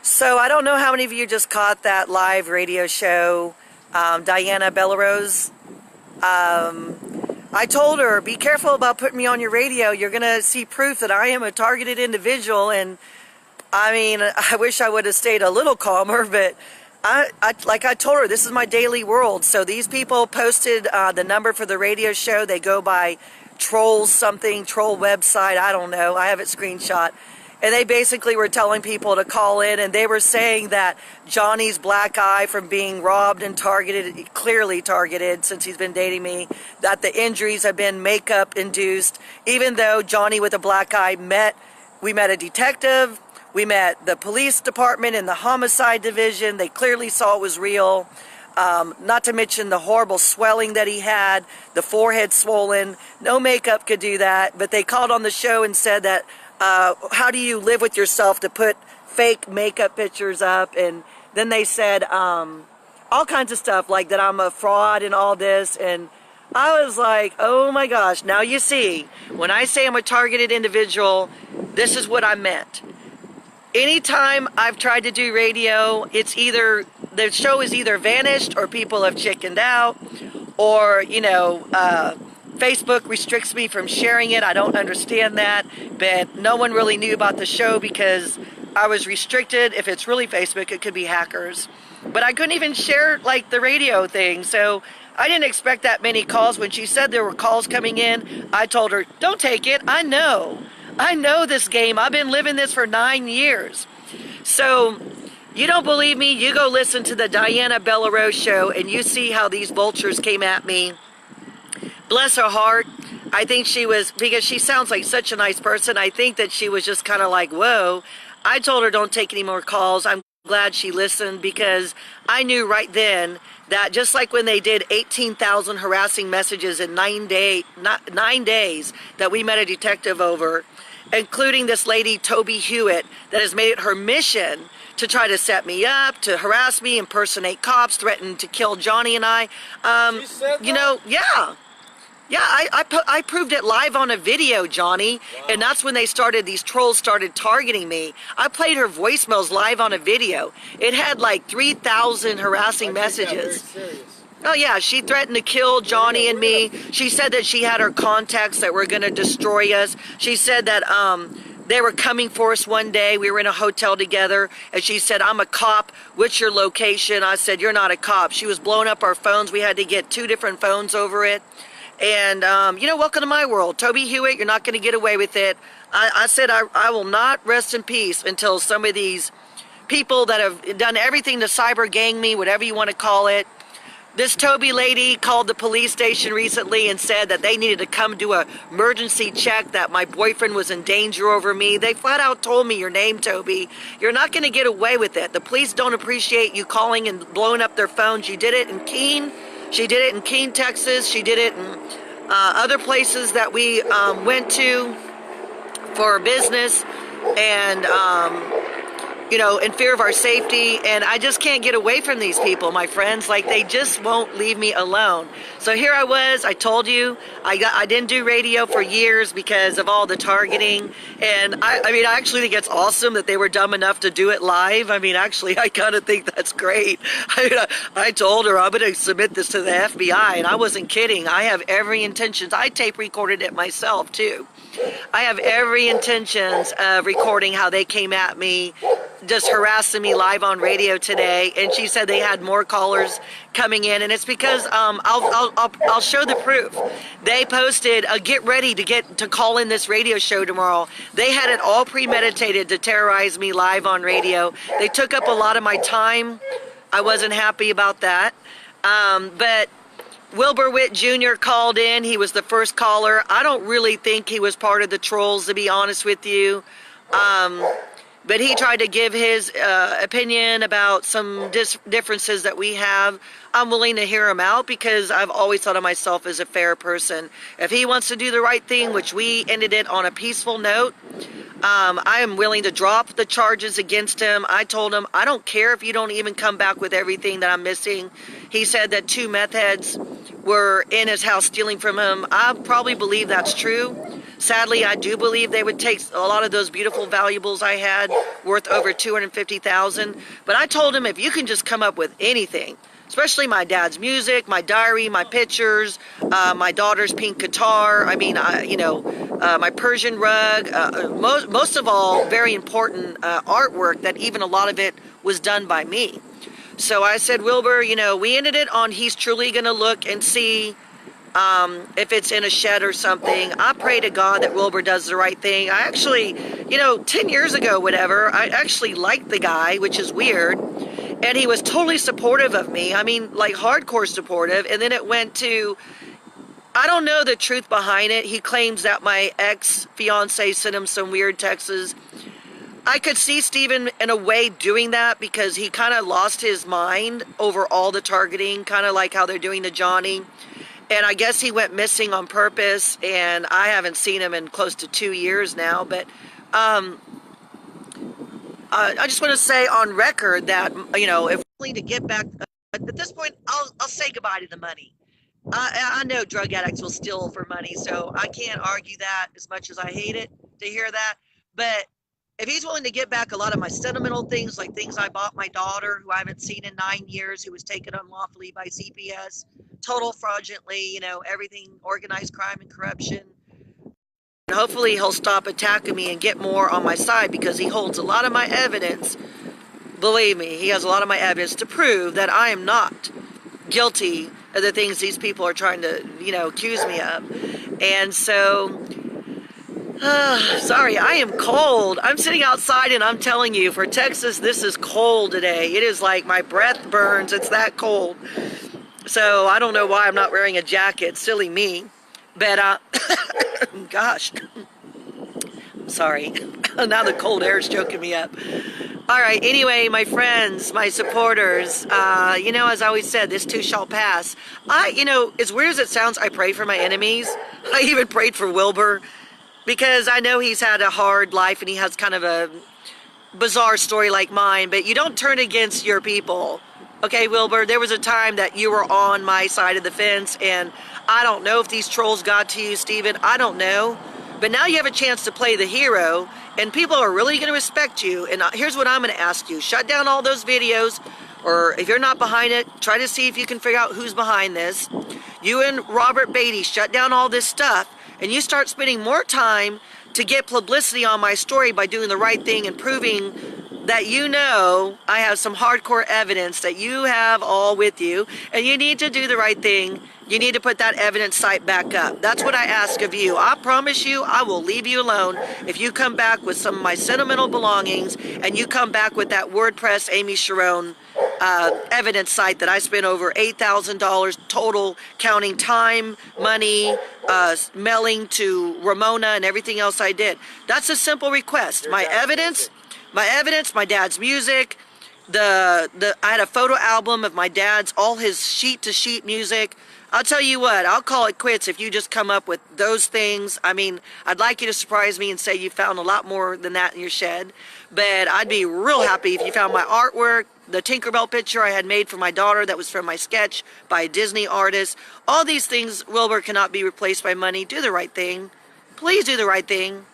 So I don't know how many of you just caught that live radio show, Diana Bellerose. I told her, be careful about putting me on your radio. You're going to see proof that I am a targeted individual. And I mean, I wish I would have stayed a little calmer, but like I told her, this is my daily world. So these people posted the number for the radio show. They go by Troll something, Troll website. I don't know. I have it screenshot. And they basically were telling people to call in, and they were saying that Johnny's black eye from being robbed and targeted, clearly targeted since he's been dating me, that the injuries have been makeup induced, even though Johnny with a black eye we met a detective, we met the police department in the homicide division. They clearly saw it was real. Not to mention the horrible swelling that he had, the forehead swollen. No makeup could do that, but they called on the show and said that how do you live with yourself to put fake makeup pictures up? And then they said all kinds of stuff like that I'm a fraud and all this. And I was like, oh my gosh, now you see, when I say I'm a targeted individual, this is what I meant. Anytime I've tried to do radio, it's either the show is either vanished or people have chickened out, or, you know, Facebook restricts me from sharing it. I don't understand that, but no one really knew about the show because I was restricted. If it's really Facebook, it could be hackers. But I couldn't even share like the radio thing, so I didn't expect that many calls. When she said there were calls coming in, I told her, don't take it. I know this game. I've been living this for 9 years. So you don't believe me? You go listen to the Diana Bellerose show and you see how these vultures came at me. Bless her heart. I think she was, because she sounds like such a nice person, I think that she was just kind of like, whoa. I told her don't take any more calls. I'm glad she listened, because I knew right then that just like when they did 18,000 harassing messages in 9 days that we met a detective over, including this lady, Toby Hewitt, that has made it her mission to try to set me up, to harass me, impersonate cops, threaten to kill Johnny and I. You know, yeah. Yeah, I proved it live on a video, Johnny, wow. And that's when these trolls started targeting me. I played her voicemails live on a video. It had like 3,000 harassing messages. Oh yeah, she threatened to kill Johnny and me. She said that she had her contacts that were going to destroy us. She said that they were coming for us one day. We were in a hotel together, and she said, I'm a cop. What's your location? I said, you're not a cop. She was blowing up our phones. We had to get 2 different phones over it. And, you know, welcome to my world. Toby Hewitt, you're not going to get away with it. I said I will not rest in peace until some of these people that have done everything to cyber gang me, whatever you want to call it. This Toby lady called the police station recently and said that they needed to come do an emergency check, that my boyfriend was in danger over me. They flat out told me, your name, Toby. You're not going to get away with it. The police don't appreciate you calling and blowing up their phones. You did it in Keene. She did it in Keene, Texas. She did it in other places that we went to for business, and you know, in fear of our safety. And I just can't get away from these people, my friends. Like, they just won't leave me alone. So here I was. I told you I didn't do radio for years because of all the targeting. And I mean, I actually think it's awesome that they were dumb enough to do it live. I mean, actually, I kind of think that's great. I told her I'm going to submit this to the FBI, and I wasn't kidding. I have every intentions. I tape recorded it myself too. I have every intentions of recording how they came at me, just harassing me live on radio today. And she said they had more callers coming in, and it's because I'll show the proof. They posted get ready to call in this radio show tomorrow. They had it all premeditated to terrorize me live on radio. They took up a lot of my time. I wasn't happy about that, but Wilbur Witt Jr. called in. He was the first caller. I don't really think he was part of the trolls, to be honest with you. But he tried to give his opinion about some differences that we have. I'm willing to hear him out because I've always thought of myself as a fair person. If he wants to do the right thing, which we ended it on a peaceful note, I am willing to drop the charges against him. I told him, I don't care if you don't even come back with everything that I'm missing. He said that 2 meth heads were in his house stealing from him. I probably believe that's true. Sadly, I do believe they would take a lot of those beautiful valuables I had, worth over $250,000. But I told him, if you can just come up with anything, especially my dad's music, my diary, my pictures, my daughter's pink guitar. I mean, my Persian rug. Most of all, very important artwork that even a lot of it was done by me. So I said, Wilbur, we ended it on he's truly going to look and see if it's in a shed or something. I pray to God that Wilbur does the right thing. I actually, 10 years ago, whatever, I actually liked the guy, which is weird. And he was totally supportive of me. I mean, like hardcore supportive. And then it went to, I don't know the truth behind it. He claims that my ex-fiance sent him some weird texts. I could see Steven in a way doing that because he kind of lost his mind over all the targeting, kind of like how they're doing to Johnny. And I guess he went missing on purpose, and I haven't seen him in close to 2 years now. But I just want to say on record that, if we're willing to get back, at this point, I'll say goodbye to the money. I know drug addicts will steal for money, so I can't argue that as much as I hate it to hear that. But if he's willing to get back a lot of my sentimental things, like things I bought my daughter, who I haven't seen in 9 years, who was taken unlawfully by CPS, total fraudulently, everything, organized crime and corruption. And hopefully he'll stop attacking me and get more on my side, because he holds a lot of my evidence. Believe me, he has a lot of my evidence to prove that I am not guilty of the things these people are trying to, accuse me of. And so, sorry, I am cold. I'm sitting outside and I'm telling you, for Texas, this is cold today. It is like my breath burns. It's that cold. So I don't know why I'm not wearing a jacket. Silly me. But, gosh, sorry. Now the cold air is choking me up. All right, anyway, my friends, my supporters, as I always said, this too shall pass. As weird as it sounds, I pray for my enemies. I even prayed for Wilbur, because I know he's had a hard life and he has kind of a bizarre story like mine, but you don't turn against your people. Okay, Wilbur, there was a time that you were on my side of the fence, and I don't know if these trolls got to you, Steven. I don't know. But now you have a chance to play the hero, and people are really going to respect you. And here's what I'm going to ask you. Shut down all those videos, or if you're not behind it, try to see if you can figure out who's behind this. You and Robert Beatty, shut down all this stuff, and you start spending more time to get publicity on my story by doing the right thing and proving that I have some hardcore evidence that you have all with you, and you need to do the right thing. You need to put that evidence site back up. That's what I ask of you. I promise you, I will leave you alone if you come back with some of my sentimental belongings, and you come back with that WordPress Amy Sharon evidence site that I spent over $8,000 total, counting time, money, mailing to Ramona, and everything else I did. That's a simple request. My evidence, my dad's music, I had a photo album of my dad's, all his sheet-to-sheet music. I'll tell you what, I'll call it quits if you just come up with those things. I mean, I'd like you to surprise me and say you found a lot more than that in your shed, but I'd be real happy if you found my artwork, the Tinkerbell picture I had made for my daughter that was from my sketch by a Disney artist. All these things, Wilbur, cannot be replaced by money. Do the right thing. Please do the right thing.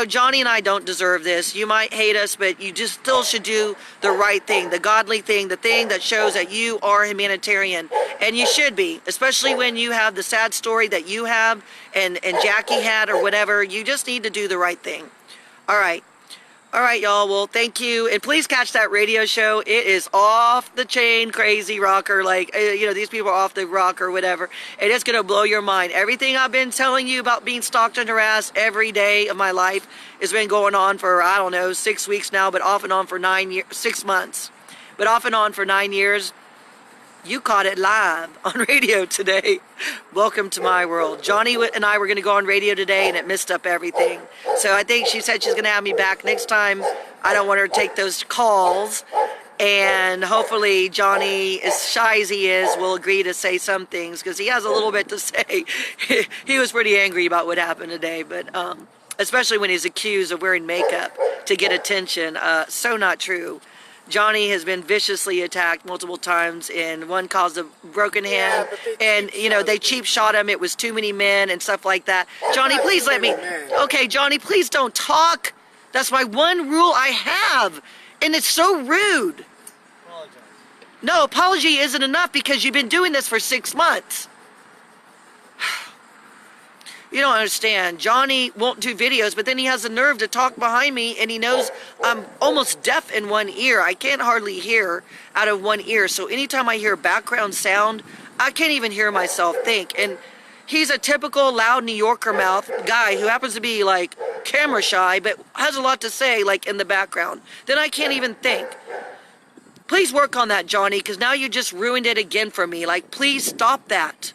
Johnny and I don't deserve this. You might hate us, but you just still should do the right thing, the godly thing, the thing that shows that you are humanitarian. And you should be, especially when you have the sad story that you have and Jackie had or whatever. You just need to do the right thing. All right. All right, y'all. Well, thank you. And please catch that radio show. It is off the chain crazy rocker. Like, these people are off the rock or whatever. And it's going to blow your mind. Everything I've been telling you about being stalked and harassed every day of my life has been going on for, 6 weeks now, but off and on for 6 months. But off and on for 9 years. You caught it live on radio today. Welcome to my world. Johnny and I were going to go on radio today, and it messed up everything. So I think she said she's going to have me back next time. I don't want her to take those calls. And hopefully Johnny, as shy as he is, will agree to say some things, because he has a little bit to say. He was pretty angry about what happened today, but especially when he's accused of wearing makeup to get attention. So not true. Johnny has been viciously attacked multiple times, and one caused a broken hand, and you know, they cheap shot him. It was too many men and stuff like that. Johnny, please let me. Okay, Johnny, please don't talk. That's my one rule I have, and it's so rude. Apologize. No, apology isn't enough because you've been doing this for 6 months. You don't understand. Johnny won't do videos, but then he has the nerve to talk behind me, and he knows I'm almost deaf in one ear. I can't hardly hear out of one ear. So anytime I hear background sound, I can't even hear myself think. And he's a typical loud New Yorker mouth guy who happens to be like camera shy, but has a lot to say like in the background. Then I can't even think. Please work on that, Johnny, because now you just ruined it again for me. Like, please stop that.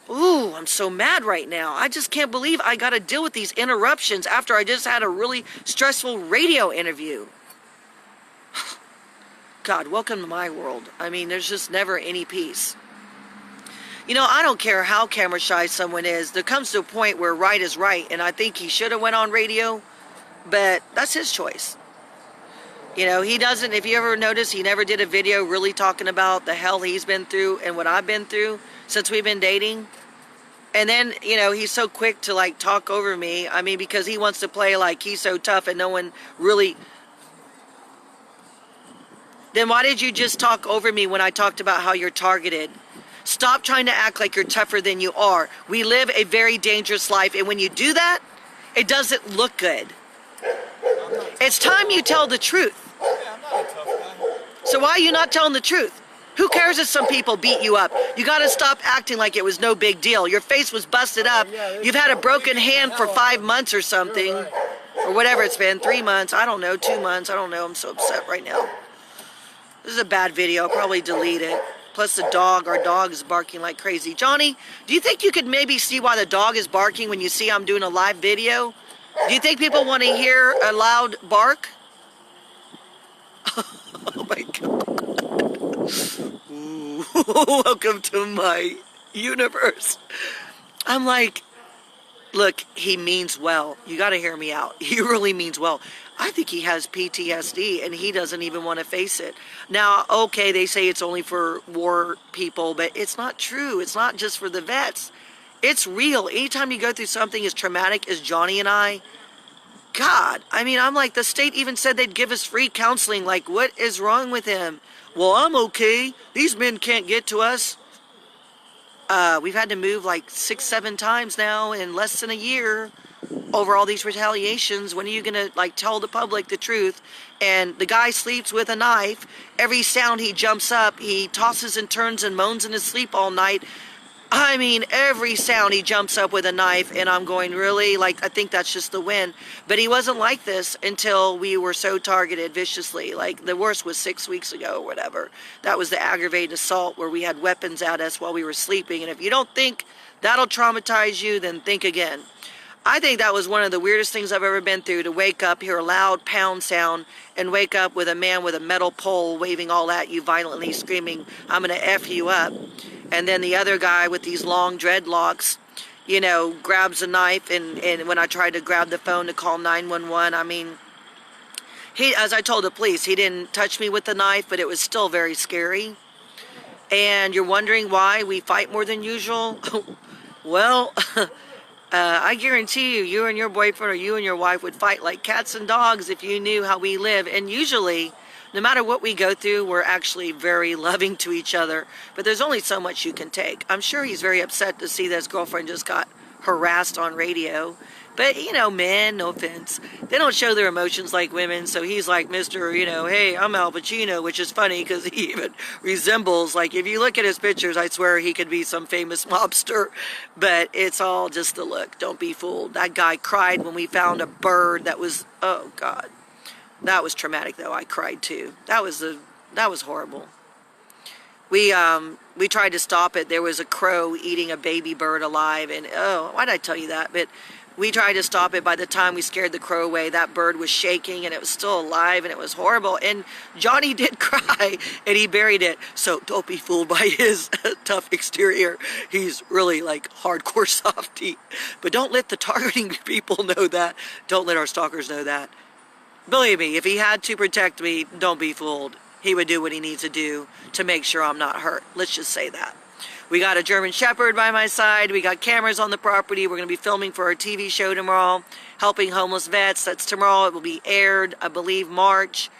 Ooh, I'm so mad right now. I just can't believe I got to deal with these interruptions after I just had a really stressful radio interview. God, welcome to my world. I mean, there's just never any peace. You know, I don't care how camera shy someone is. There comes to a point where right is right, and I think he should have went on radio, but that's his choice. You know, he doesn't, if you ever notice, he never did a video really talking about the hell he's been through and what I've been through since we've been dating. And then, you know, he's so quick to like talk over me. I mean, because he wants to play like he's so tough and no one really. Then why did you just talk over me when I talked about how you're targeted? Stop trying to act like you're tougher than you are. We live a very dangerous life, and when you do that, it doesn't look good. It's time you tell the truth. I'm not a tough guy. So why are you not telling the truth? Who cares if some people beat you up? You got to stop acting like it was no big deal. Your face was busted up. You've had a broken hand for 5 months or something. Or whatever it's been. 3 months. I don't know. 2 months. I don't know. I'm so upset right now. This is a bad video. I'll probably delete it. Plus the dog. Our dog is barking like crazy. Johnny, do you think you could maybe see why the dog is barking when you see I'm doing a live video? Do you think people want to hear a loud bark? Oh my God. Ooh, welcome to my universe. I'm like, look, he means well. You got to hear me out. He really means well. I think he has PTSD and he doesn't even want to face it. Now, okay, they say it's only for war people, but it's not true. It's not just for the vets. It's real. Anytime you go through something as traumatic as Johnny and I, God, I mean, I'm like, the state even said they'd give us free counseling. Like, what is wrong with him? Well, I'm okay. These men can't get to us. We've had to move like 6, 7 times now in less than a year over all these retaliations. When are you going to like tell the public the truth? And the guy sleeps with a knife. Every sound he jumps up, he tosses and turns and moans in his sleep all night. I mean, every sound he jumps up with a knife, and I'm going, really? Like, I think that's just the win. But he wasn't like this until we were so targeted viciously. Like, the worst was 6 weeks ago or whatever. That was the aggravated assault where we had weapons at us while we were sleeping. And if you don't think that'll traumatize you, then think again. I think that was one of the weirdest things I've ever been through, to wake up, hear a loud pound sound, and wake up with a man with a metal pole waving all at you violently, screaming, I'm going to F you up. And then the other guy with these long dreadlocks, you know, grabs a knife, and when I tried to grab the phone to call 911, I mean, he, as I told the police, he didn't touch me with the knife, but it was still very scary. And you're wondering why we fight more than usual? Well, I guarantee you, you and your boyfriend or you and your wife would fight like cats and dogs if you knew how we live. And usually, no matter what we go through, we're actually very loving to each other. But there's only so much you can take. I'm sure he's very upset to see that his girlfriend just got harassed on radio. But, you know, men, no offense, they don't show their emotions like women. So he's like, Mr., you know, hey, I'm Al Pacino, which is funny because he even resembles, like, if you look at his pictures, I swear he could be some famous mobster. But it's all just a look. Don't be fooled. That guy cried when we found a bird that was, oh, God. That was traumatic, though. I cried, too. That was horrible. We tried to stop it. There was a crow eating a baby bird alive. And, oh, why did I tell you that? But we tried to stop it. By the time we scared the crow away, that bird was shaking, and it was still alive, and it was horrible. And Johnny did cry, and he buried it. So don't be fooled by his tough exterior. He's really, like, hardcore softy. But don't let the targeting people know that. Don't let our stalkers know that. Believe me, if he had to protect me, don't be fooled. He would do what he needs to do to make sure I'm not hurt. Let's just say that. We got a German Shepherd by my side. We got cameras on the property. We're going to be filming for our TV show tomorrow, Helping Homeless Vets. That's tomorrow. It will be aired, I believe, March.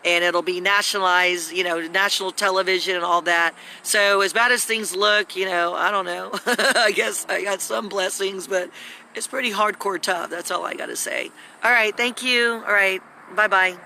And it'll be nationalized, you know, national television and all that. So as bad as things look, you know, I don't know. I guess I got some blessings, but it's pretty hardcore tough. That's all I got to say. All right. Thank you. All right. Bye-bye.